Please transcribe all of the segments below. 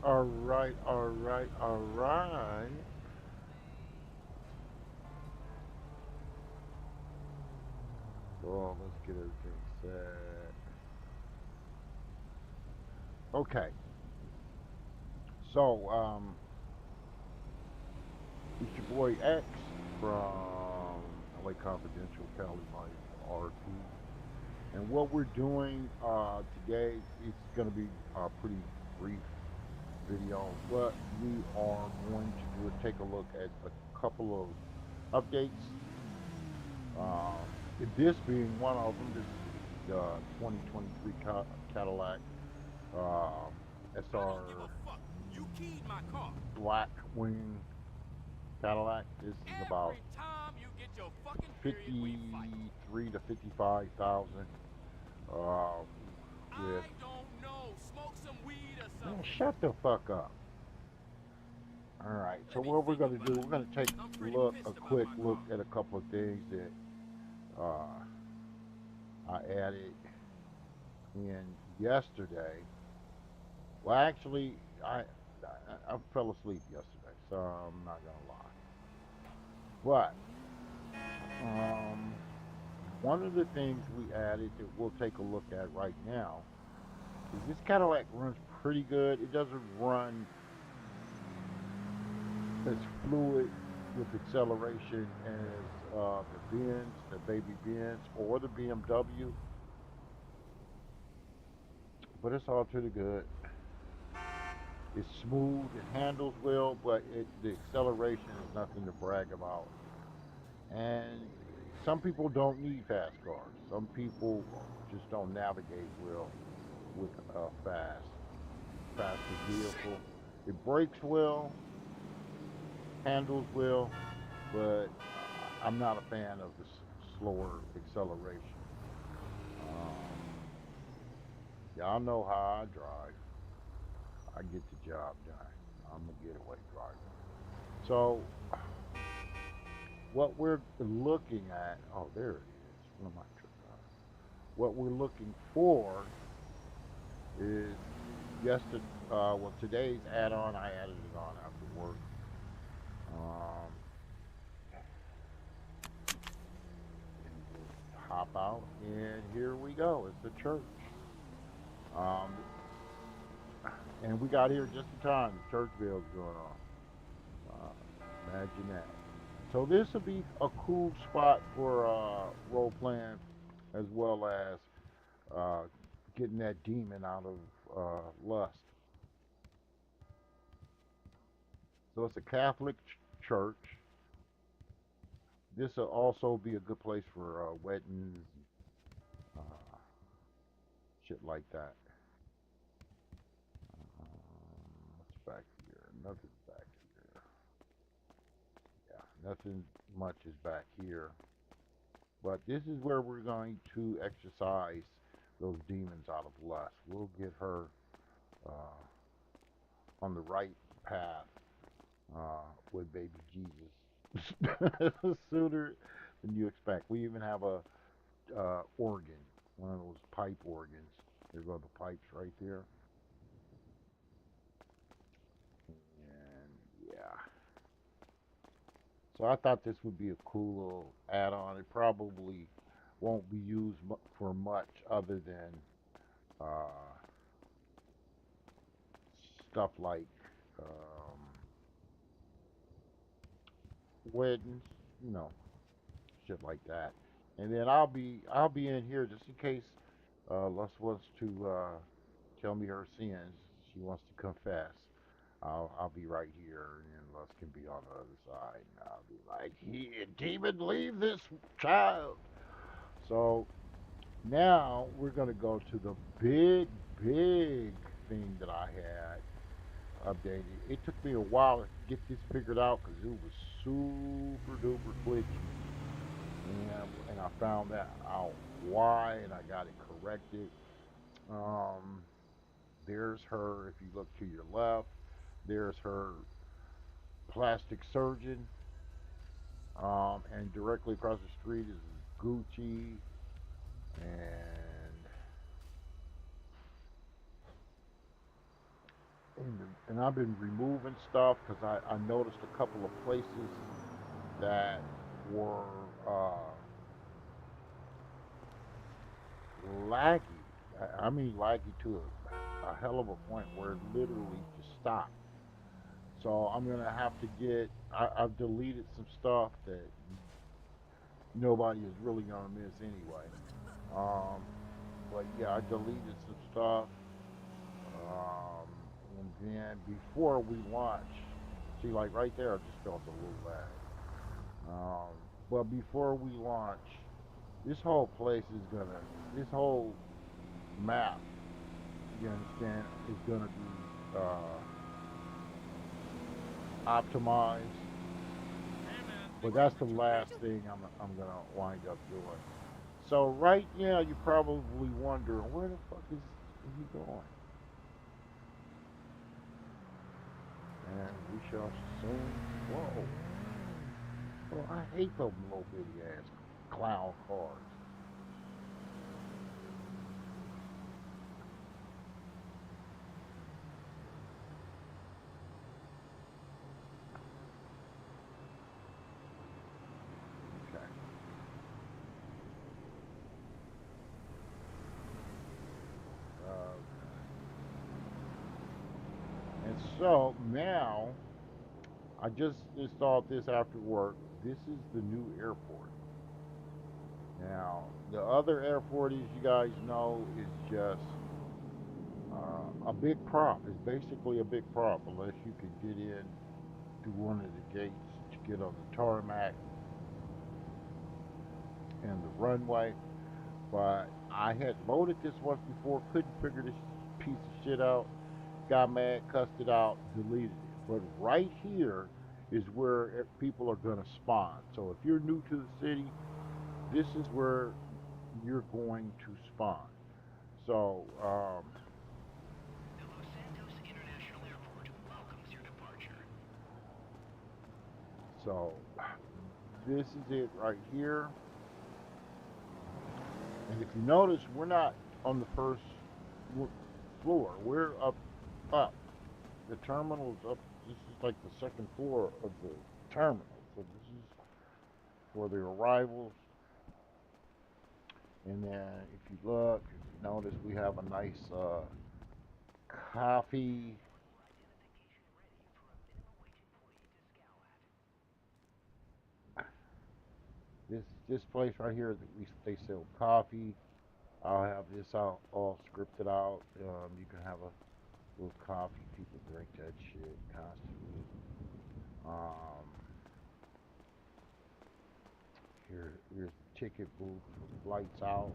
All right, all right, all right. Well, let's get everything set. Okay, so it's your boy X from LA Confidential, Cali Life RP, and what we're doing today is going to be a pretty brief video. What we are going to do is take a look at a couple of updates. Um, this being one of them. This is the 2023 Cadillac I don't give SR a fuck. You keyed my car. Black Wing Cadillac. This is about Every time you get your fucking period, we fight. 53 to 55,000. Uh, with I don't know. Smoke some weed or Man, something. shut the fuck up. All right. So Let me what we're think gonna do? about We're gonna it. take I'm pretty a pissed about quick my look car. at a couple of things that uh, I added in yesterday. Well, actually, I fell asleep yesterday, so I'm not gonna lie. But one of the things we added that we'll take a look at right now is this Cadillac runs pretty good. It doesn't run as fluid with acceleration as the Benz, the baby Benz, or the BMW, but it's all to the good. It's smooth, it handles well, but the acceleration is nothing to brag about. And some people don't need fast cars. Some people just don't navigate well with a faster vehicle. It brakes well, handles well, but I'm not a fan of the slower acceleration. Um, y'all know how I drive. I get the job done. I'm a getaway driver. So what we're looking at, oh, there it is. What am I tripping on? What we're looking for is yesterday. Well, today's add-on, I added it on after work. Um, and just hop out, and here we go. It's a church. Um, and we got here just in time. The church bell's going on. Imagine that. So this will be a cool spot for role playing, as well as uh, getting that demon out of lust. So it's a Catholic church. This will also be a good place for weddings, uh, shit like that. What's back here? Nothing's back here. Yeah, nothing much is back here. But this is where we're going to exercise those demons out of lust. We'll get her uh, on the right path with baby Jesus sooner than you expect. We even have a organ, one of those pipe organs. There go the pipes right there. And yeah, so I thought this would be a cool little add-on. It probably won't be used for much other than uh, stuff like um, weddings, you know, shit like that. And then I'll be in here just in case Lust wants to tell me her sins. She wants to confess. I'll be right here, and Lust can be on the other side. And I'll be like, "Here, demon, leave this child." So now we're gonna go to the big thing that I had updated. It took me a while to get this figured out because it was super duper glitchy, and I found that out why, and I got it corrected. Um, there's her. If you look to your left, there's her plastic surgeon, and directly across the street is Gucci and and I've been removing stuff because I noticed a couple of places that were laggy. I mean laggy to a hell of a point where it literally just stopped. So I'm gonna have to get. I've deleted some stuff that nobody is really gonna miss anyway. Um, but yeah, I deleted some stuff. Um, and then before we launch, see, like right there, I just felt a little lag. Um, but before we launch, this whole place is gonna, this whole map, you understand, is gonna be optimized. Hey man, But think you that's the Machu last Picchu? thing I'm gonna wind up doing. So right now, you're probably wondering where the fuck is he going, and we shall soon. Whoa! Well, I hate those little bitty ass clown cars. Okay. And so now I just installed this after work. This is the new airport. Now the other airport, as you guys know, is just a big prop. It's basically a big prop, unless you could get in through one of the gates to get on the tarmac and the runway. But I had loaded this once before, couldn't figure this piece of shit out, got mad, cussed it out, deleted it. But right here is where people are going to spawn. So if you're new to the city, this is where you're going to spawn. So, so this is it right here. And if you notice, we're not on the first floor. We're up. The terminal is up. This is like the second floor of the terminal. So this is for the arrivals. And then if you look, if you notice, we have a nice coffee. This place right here, they sell coffee. I'll have this all scripted out. You can have a little coffee. People drink that shit constantly. Um, here's the ticket booth for flights out,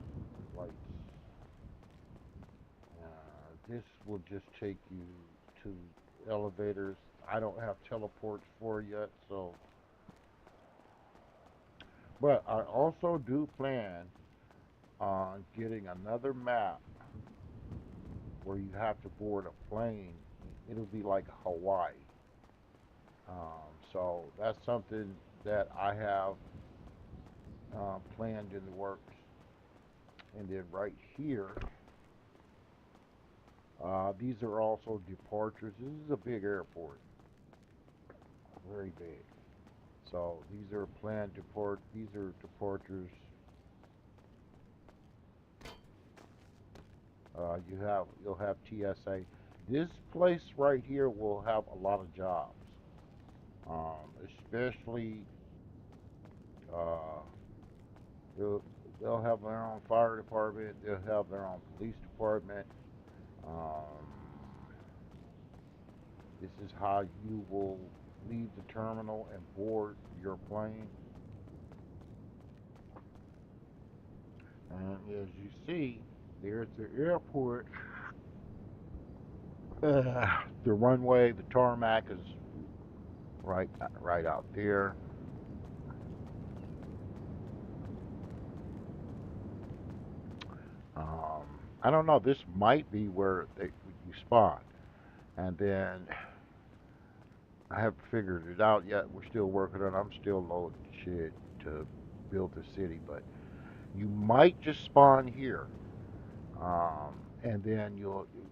flights. This will just take you to elevators. I don't have teleports for yet, so. But I also do plan on getting another map where you have to board a plane. It'll be like Hawaii. So that's something that I have planned in the works. And then right here, these are also departures. This is a big airport, very big. So these are planned deport. These are departures. You'll have TSA. This place right here will have a lot of jobs, especially uh, they'll, they'll have their own fire department. They'll have their own police department. Um, this is how you will leave the terminal and board your plane. And as you see, there's the airport. The runway, the tarmac is right out there. Um, I don't know. This might be where you spawn, and then I haven't figured it out yet. We're still working on it. I'm still loading shit to build the city, but you might just spawn here, and then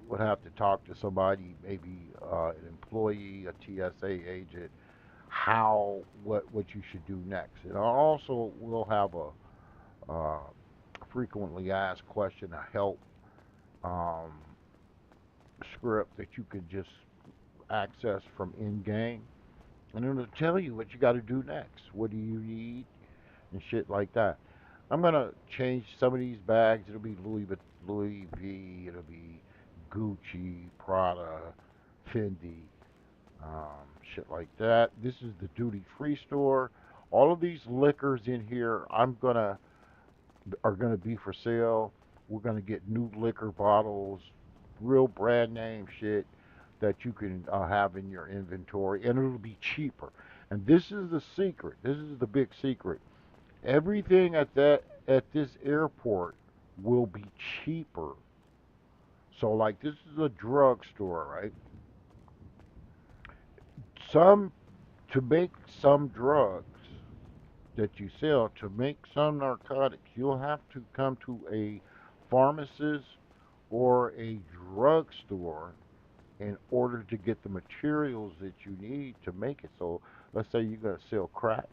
would have to talk to somebody, maybe an employee, a TSA agent, what you should do next. And I also will have a frequently asked question, a help um, script that you can just access from in game, and it'll tell you what you got to do next. What do you need and shit like that. I'm gonna change some of these bags. It'll be Louis V. It'll be Gucci, Prada, Fendi, shit like that. This is the duty free store. All of these liquors in here, are gonna be for sale. We're gonna get new liquor bottles, real brand name shit that you can have in your inventory, and it'll be cheaper. And this is the secret. This is the big secret. Everything at this airport will be cheaper. So like this is a drugstore, right? Some to make some drugs that you sell, to make some narcotics, you'll have to come to a pharmacist or a drugstore in order to get the materials that you need to make it. So let's say you're going to sell crack.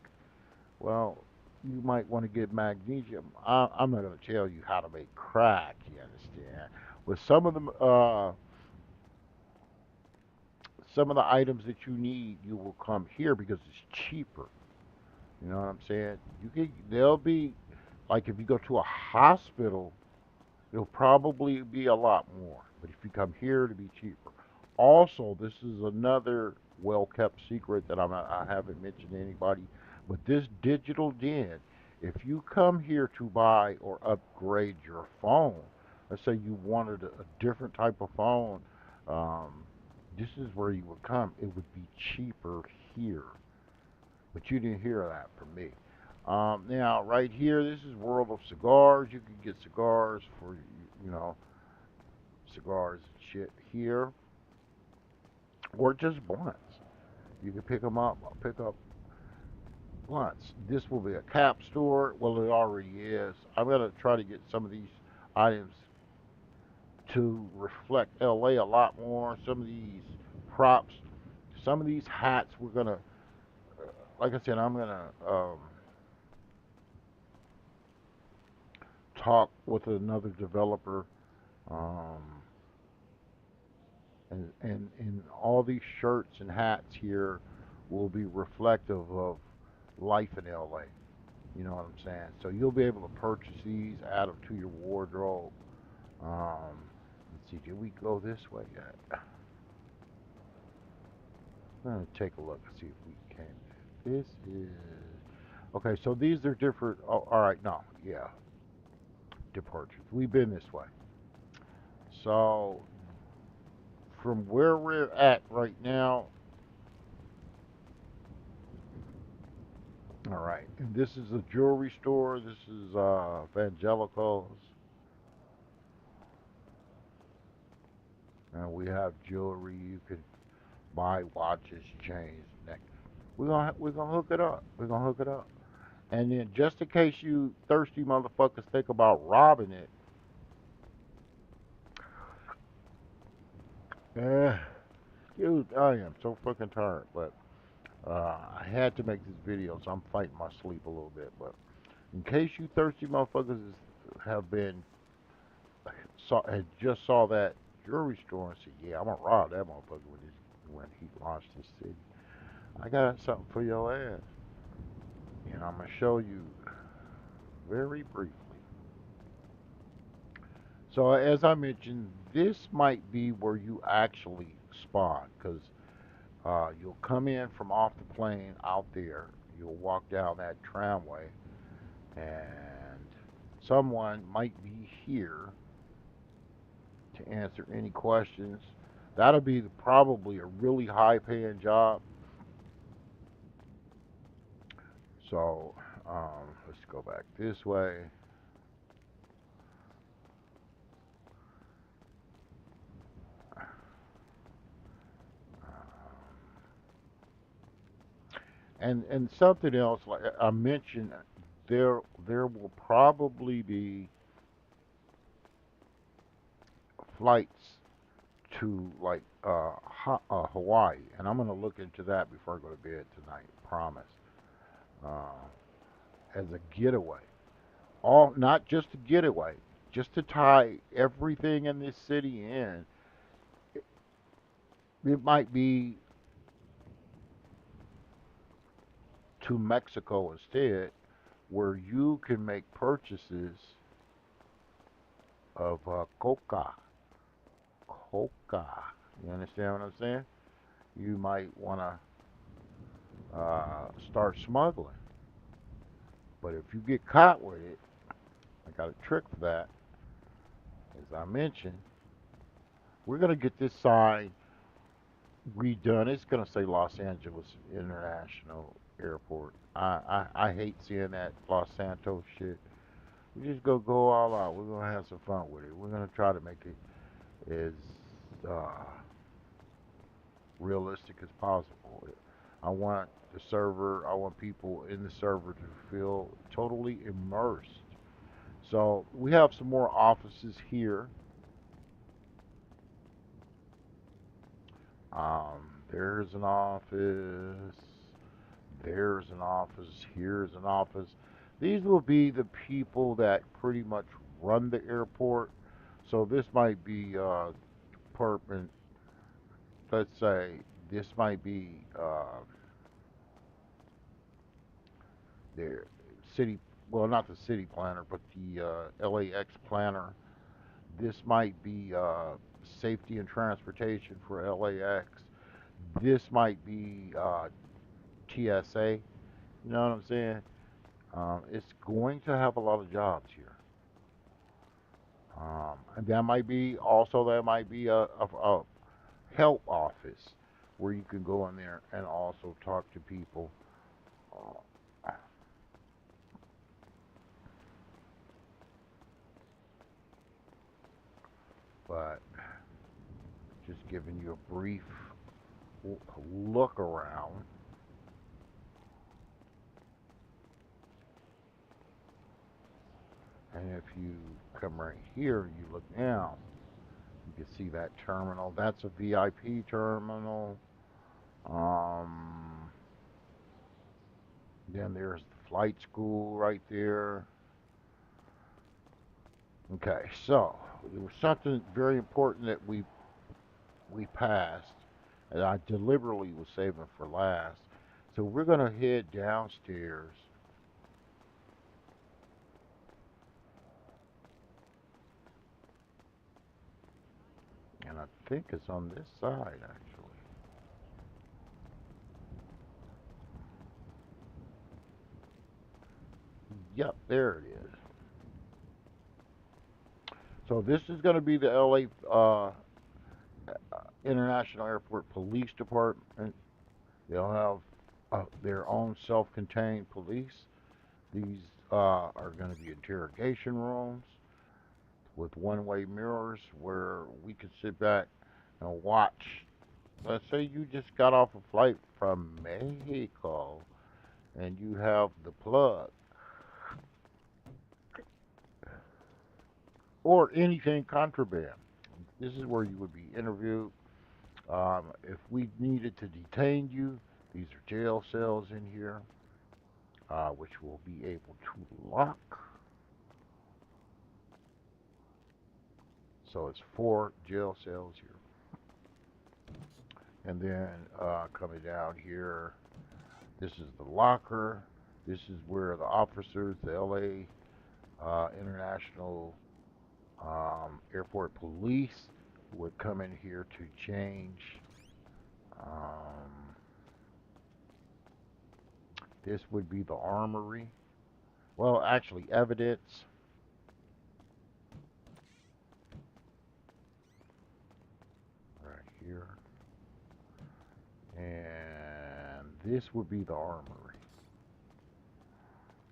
Well, you might want to get magnesium. I'm not going to tell you how to make crack, you understand? With some of the items that you need, you will come here because it's cheaper. You know what I'm saying? They'll be like if you go to a hospital, it'll probably be a lot more. But if you come here, it'll be cheaper. Also, this is another well-kept secret that I haven't mentioned to anybody. But this digital den, if you come here to buy or upgrade your phone, let's say you wanted a different type of phone, um, this is where you would come. It would be cheaper here, but you didn't hear that from me. Now, right here, this is World of Cigars. You can get cigars for, you know, cigars and shit here, or just blunts. You can pick them up, pick up blunts. This will be a cap store. Well, it already is. I'm going to try to get some of these items to reflect LA a lot more. Some of these props, some of these hats, we're going to, like I said, I'm going to talk with another developer. Um, and all these shirts and hats here will be reflective of life in LA. You know what I'm saying? So you'll be able to purchase these, add them to your wardrobe. Let's see, did we go this way yet? I'm gonna take a look and see if we can. This is okay. So these are different. Oh, all right. No, yeah, departures. We've been this way. So from where we're at right now, all right. And this is a jewelry store. This is Evangelicals. And we have jewelry. You can buy watches, chains, necklaces. We're gonna hook it up. We're gonna hook it up. And then just in case you thirsty motherfuckers think about robbing it, eh, dude, I am so fucking tired. But I had to make this video, so I'm fighting my sleep a little bit. But in case you thirsty motherfuckers have been had just saw that jewelry store and said, "Yeah, I'm gonna rob that motherfucker when he launched his city." I got something for your ass, and I'm gonna show you very briefly. So as I mentioned, this might be where you actually spawn, because you'll come in from off the plane out there. You'll walk down that tramway, and someone might be here to answer any questions. That'll be probably a really high paying job. So let's go back this way. And something else, like I mentioned, there will probably be flights to like Hawaii, and I'm gonna look into that before I go to bed tonight. Promise. Uh, as a getaway, all not just a getaway, just to tie everything in this city in. It might be to Mexico instead, where you can make purchases of coca. You understand what I'm saying? You might want to start smuggling, but if you get caught with it, I got a trick for that. As I mentioned, we're gonna get this sign redone. It's gonna say Los Angeles International Airport. I hate seeing that Los Santos shit. We just go all out. We're gonna have some fun with it. We're gonna try to make it as uh, realistic as possible. I want the server. I want people in the server to feel totally immersed. So we have some more offices here. There's an office. There's an office. Here's an office. These will be the people that pretty much run the airport. So this might be department. Let's say this might be the city. Well, not the city planner, but the LAX planner. This might be safety and transportation for LAX. This might be TSA. You know what I'm saying? It's going to have a lot of jobs here. And that might be a help office where you can go in there and also talk to people. Uh, but just giving you a brief look around. And if you come right here, you look down, you can see that terminal. That's a VIP terminal. Um, then there's the flight school right there. Okay, so there was something very important that we passed, and I deliberately was saving for last. So we're gonna head downstairs, and I think it's on this side actually. Yep, there it is. So this is gonna be the LA International Airport Police Department. They'll have their own self-contained police. These are going to be interrogation rooms with one-way mirrors where we can sit back and watch. Let's say you just got off a flight from Mexico and you have the plug or anything contraband. This is where you would be interviewed. If we needed to detain you, these are jail cells in here, which we'll be able to lock. So it's four jail cells here. And then coming down here, this is the locker. This is where the officers, the LA International Airport Police, would come in here to change. Um, this would be the armory. Well, actually, evidence right here. And this would be the armory.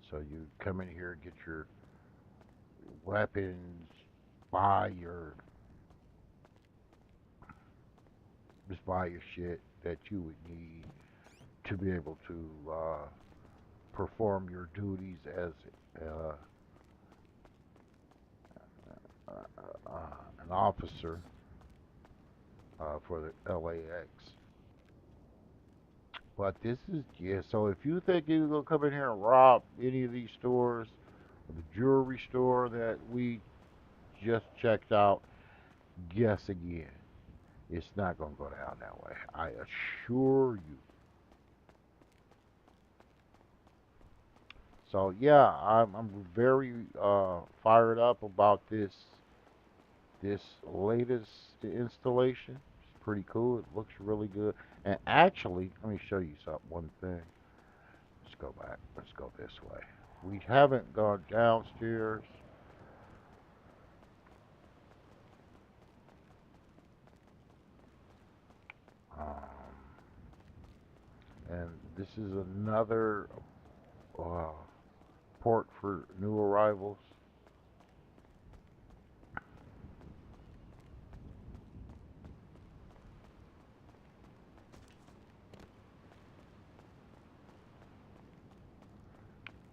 So you come in here and get your weapons, buy your just buy your shit that you would need to be able to perform your duties as uh, uh, an officer. for the LAX. But this is, yeah, so if you think you're going to come in here and rob any of these stores, the jewelry store that we just checked out, guess again. It's not going to go down that way. I assure you. So yeah, I'm very fired up about this latest installation. It's pretty cool. It looks really good. And actually, let me show you something. One thing. Let's go back. Let's go this way. We haven't gone downstairs. Um, and this is another uh, port for new arrivals.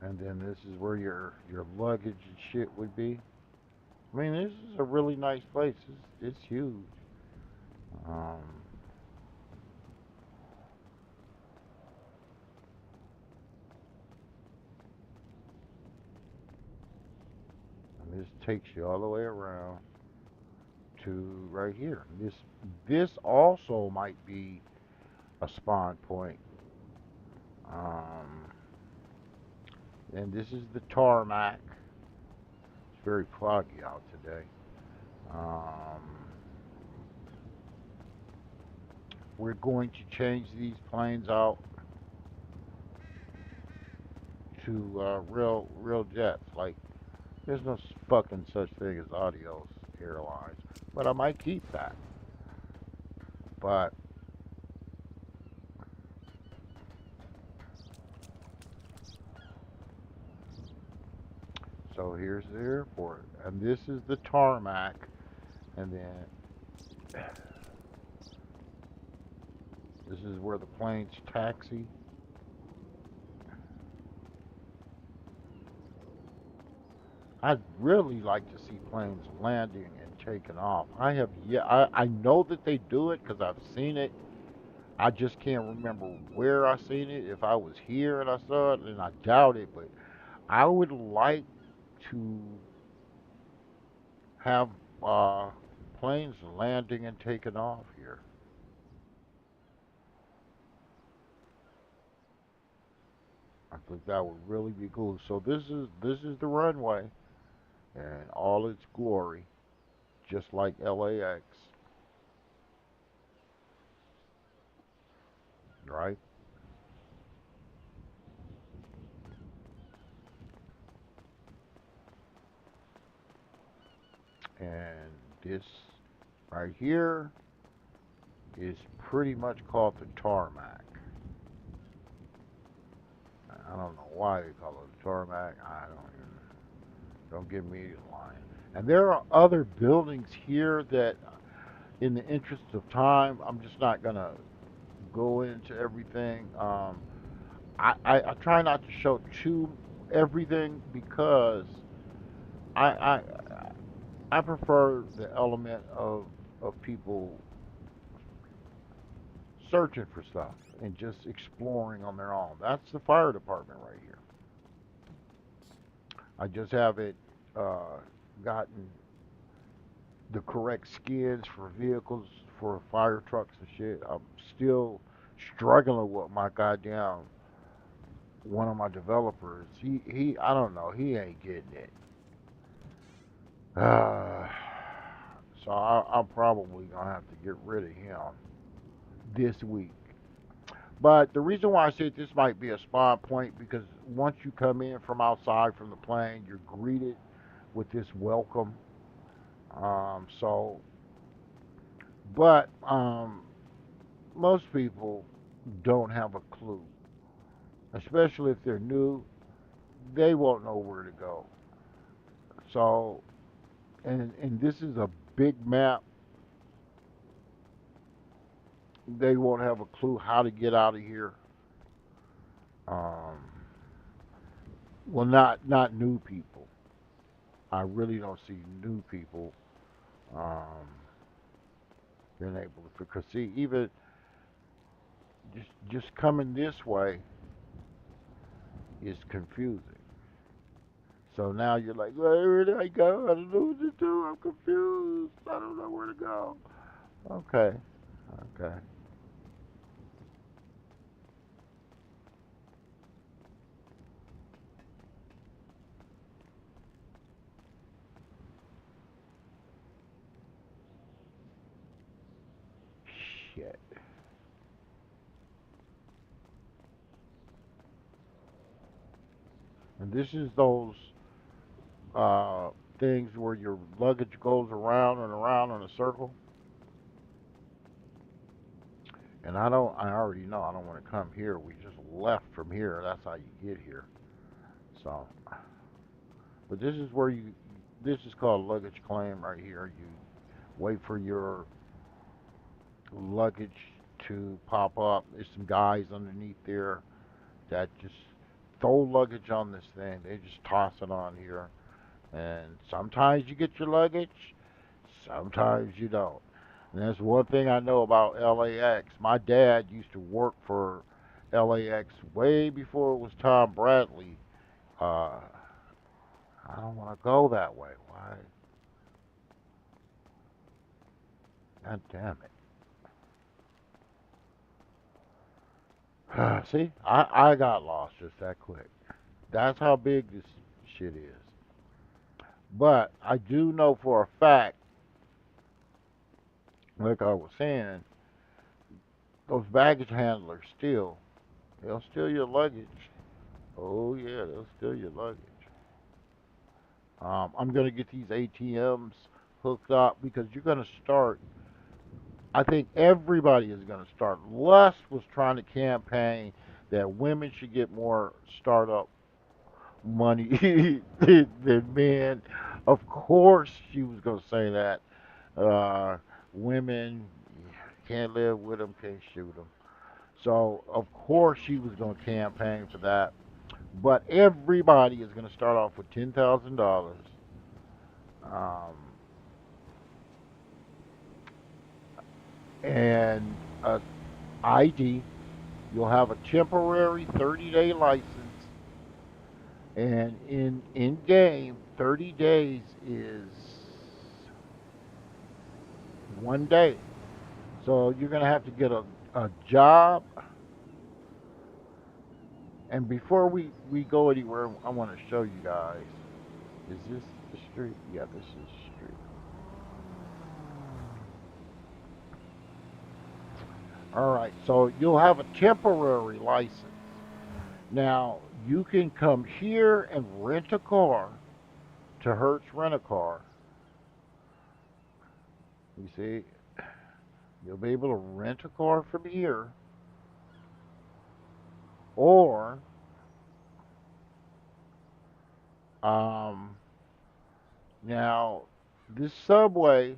And then this is where your luggage and shit would be. I mean, this is a really nice place. It's huge. Um, and this takes you all the way around to right here. This also might be a spawn point. Um, and this is the tarmac. It's very foggy out today. Um, we're going to change these planes out to real jets. Like there's no fucking such thing as Adios Airlines, but I might keep that. But so here's the airport, and this is the tarmac, and then this is where the planes taxi. I'd really like to see planes landing and taking off. I know that they do it because I've seen it. I just can't remember where I seen it. If I was here and I saw it, and I doubt it, but I would like to have uh, planes landing and taking off here. I think that would really be cool. So this is the runway and all its glory, just like LAX, right? And this right here is pretty much called the tarmac. I don't know why they call it the tarmac. I don't give me the line. And there are other buildings here that, in the interest of time, I'm just not gonna go into everything. I try not to show too everything because I I I prefer the element of people searching for stuff and just exploring on their own. That's the fire department right here. I just haven't uh, gotten the correct skins for vehicles for fire trucks and shit. I'm still struggling with my goddamn one of my developers. He I don't know. He ain't getting it. Uh, so I'm probably gonna have to get rid of him this week. But the reason why I said this might be a spawn point because once you come in from outside from the plane, you're greeted with this welcome. So, but most people don't have a clue, especially if they're new. They won't know where to go. So, and this is a big map. They won't have a clue how to get out of here. Um, well, not new people. I really don't see new people. Um, been able to, because see, even just coming this way is confusing. So now you're like, where do I go? I don't know what to do. I'm confused. I don't know where to go. Okay, okay. Shit. And this is those uh, things where your luggage goes around and around in a circle. And I already know I don't want to come here. We just left from here. That's how you get here. So, but this is called luggage claim right here. You wait for your luggage to pop up. There's some guys underneath there that just throw luggage on this thing. They just toss it on here. And sometimes you get your luggage, sometimes you don't. And that's one thing I know about LAX. My dad used to work for LAX way before it was Tom Bradley. Uh, I don't want to go that way. Why? God damn it. See, I got lost just that quick. That's how big this shit is. But I do know for a fact, like I was saying, those baggage handlers they'll steal your luggage. Oh yeah, they'll steal your luggage. I'm gonna get these ATMs hooked up because you're gonna start. I think everybody is gonna start. Les was trying to campaign that women should get more startup money than men. Of course, she was gonna say that. Uh, Women can't live with them, can't shoot them. So of course she was gonna campaign for that. But everybody is gonna start off with $10,000. Um, and ID. You'll have a temporary 30-day license, and in game, 30 days is 1 day. So you're gonna have to get a job. And before we go anywhere, I want to show you guys. Is this the street? Yeah, this is the street. All right. So you'll have a temporary license. Now you can come here and rent a car to Hertz Rent a Car. You see, you'll be able to rent a car from here, or um, now this subway,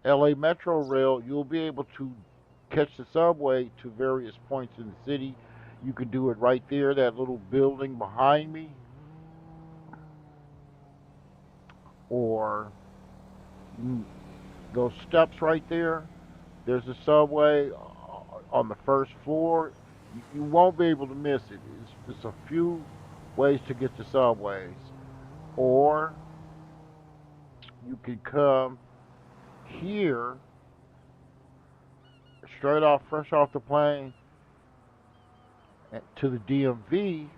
LA Metro Rail, you'll be able to catch the subway to various points in the city. You can do it right there, that little building behind me, or mm, those steps right there. There's a subway on the first floor. You won't be able to miss it. It's a few ways to get to subways. Or you can come here straight off, fresh off the plane to the DMV.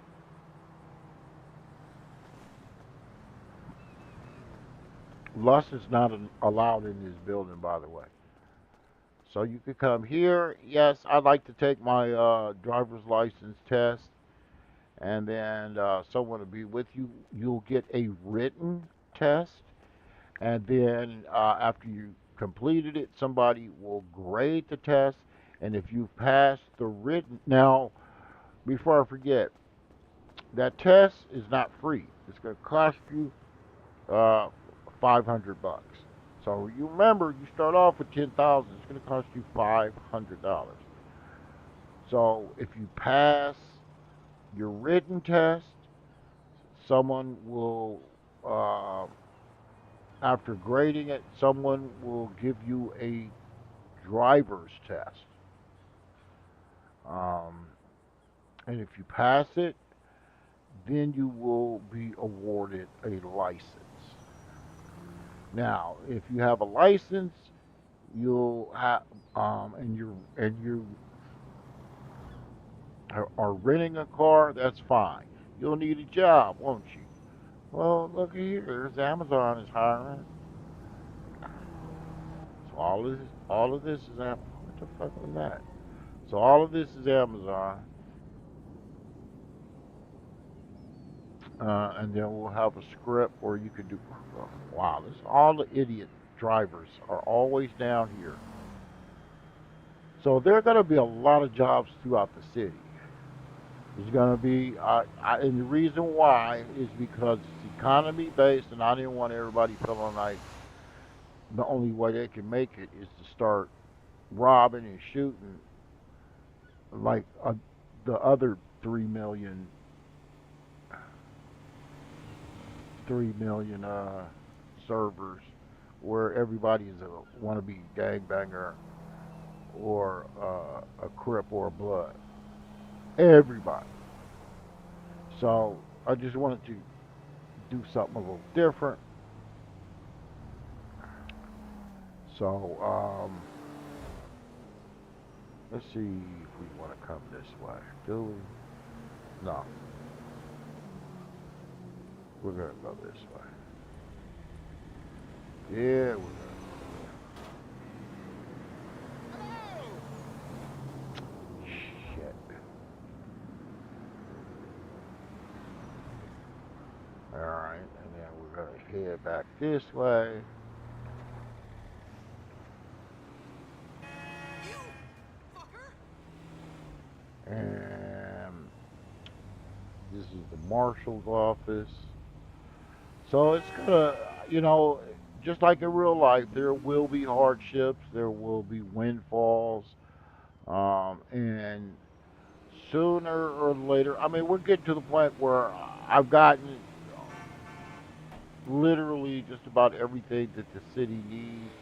Lust is not allowed in this building, by the way. So you could come here. Yes, I'd like to take my driver's license test, and then someone will be with you. You'll get a written test, and then after you completed it, somebody will grade the test. And if you pass the written, now before I forget, that test is not free. It's going to cost you uh, 500 bucks. So you remember, you start off with 10,000. It's going to cost you $500. So if you pass your written test, someone will, after grading it, someone will give you a driver's test. Um, and if you pass it, then you will be awarded a license. Now, if you have a license, you'll have and you are renting a car, that's fine. You'll need a job, won't you? Well, look here. There's Amazon is hiring. So all of this is what the fuck was that? So all of this is Amazon, and then we'll have a script where you can do. Wow, this all the idiot drivers are always down here. So there are going to be a lot of jobs throughout the city. There's going to be, and the reason why is because it's economy based, and I didn't want everybody feeling like the only way they can make it is to start robbing and shooting like the other 3 million, 3 million servers, where everybody is a wannabe gangbanger or a crip or a blood. Everybody. So I just wanted to do something a little different. So let's see if we want to come this way. Do we? No, we're gonna go this way. Yeah, we're gonna go. Shit. All right, and then we're gonna head back this way. And this is the marshal's office. So it's gonna, you know, just like in real life, there will be hardships, there will be windfalls, and sooner or later, I mean, we're getting to the point where I've gotten literally just about everything that the city needs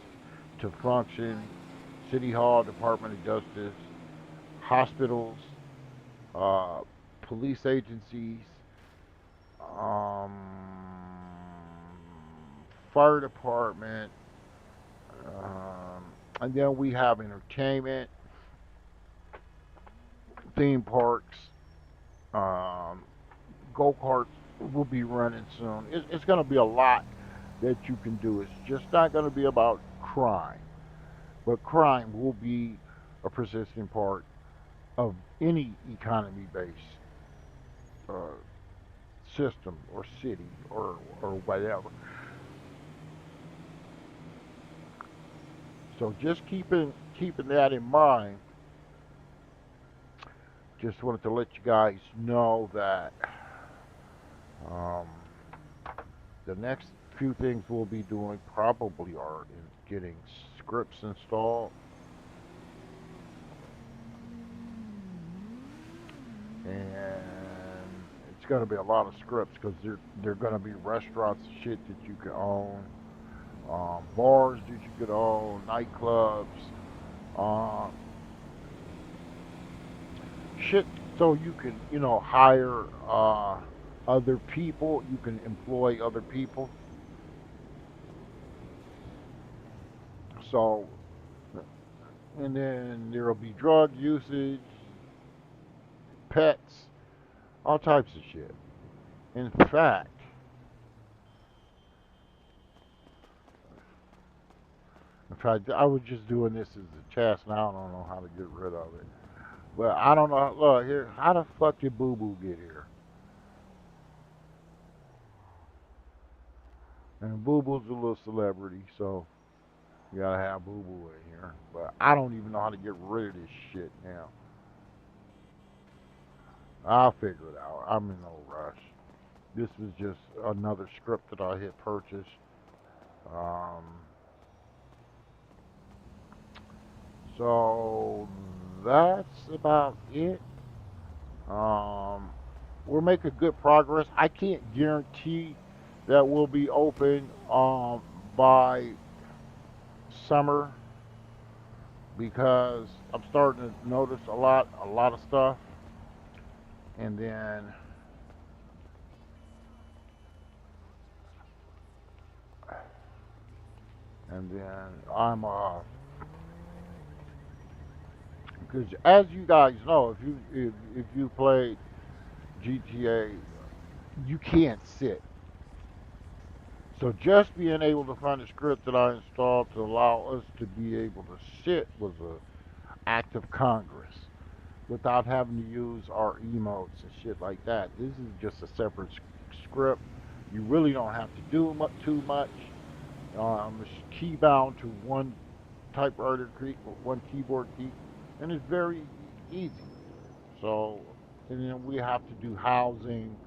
to function. City Hall, Department of Justice, hospitals, uh, police agencies, um, fire department, and then we have entertainment, theme parks, um, go karts will be running soon. It's going to be a lot that you can do. It's just not going to be about crime, but crime will be a persistent part of any economy-based uh, system or city or whatever. So just keeping that in mind, just wanted to let you guys know that um, the next few things we'll be doing probably are in getting scripts installed, and it's going to be a lot of scripts because they're going to be restaurants and shit that you can own, bars that you could own, nightclubs, um, shit. So you can hire other people. You can employ other people. So and then there'll be drug usage, pets, all types of shit. In fact, I was just doing this as a test, and I don't know how to get rid of it. But I don't know. Look here, how the fuck did Boo Boo get here? And Boo Boo's a little celebrity, so you gotta have Boo Boo in here. But I don't even know how to get rid of this shit now. I'll figure it out. I'm in no rush. This was just another script that I had purchased. Um, so that's about it. Um, we're making good progress. I can't guarantee that we'll be open by summer, because I'm starting to notice a lot of stuff, and then I'm because as you guys know, if you played GTA, you can't sit. So just being able to find a script that I installed to allow us to be able to sit was a act of Congress without having to use our emotes and shit like that. This is just a separate script. You really don't have to do too much. It's key bound to one typewriter key, one keyboard key, and it's very easy. So, and then we have to do housing.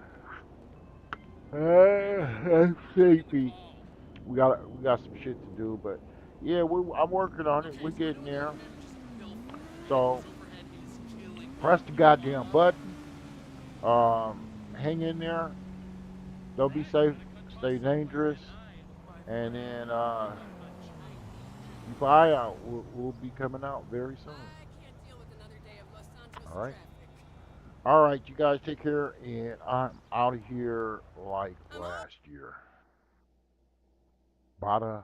I'm sleepy. We got some shit to do, but yeah, I'm working on it. We're getting there. So press the goddamn button. Hang in there. Don't be safe. Stay dangerous. And then keep an eye out. We'll be coming out very soon. All right. All right, you guys take care, and I'm out of here like last year. Bada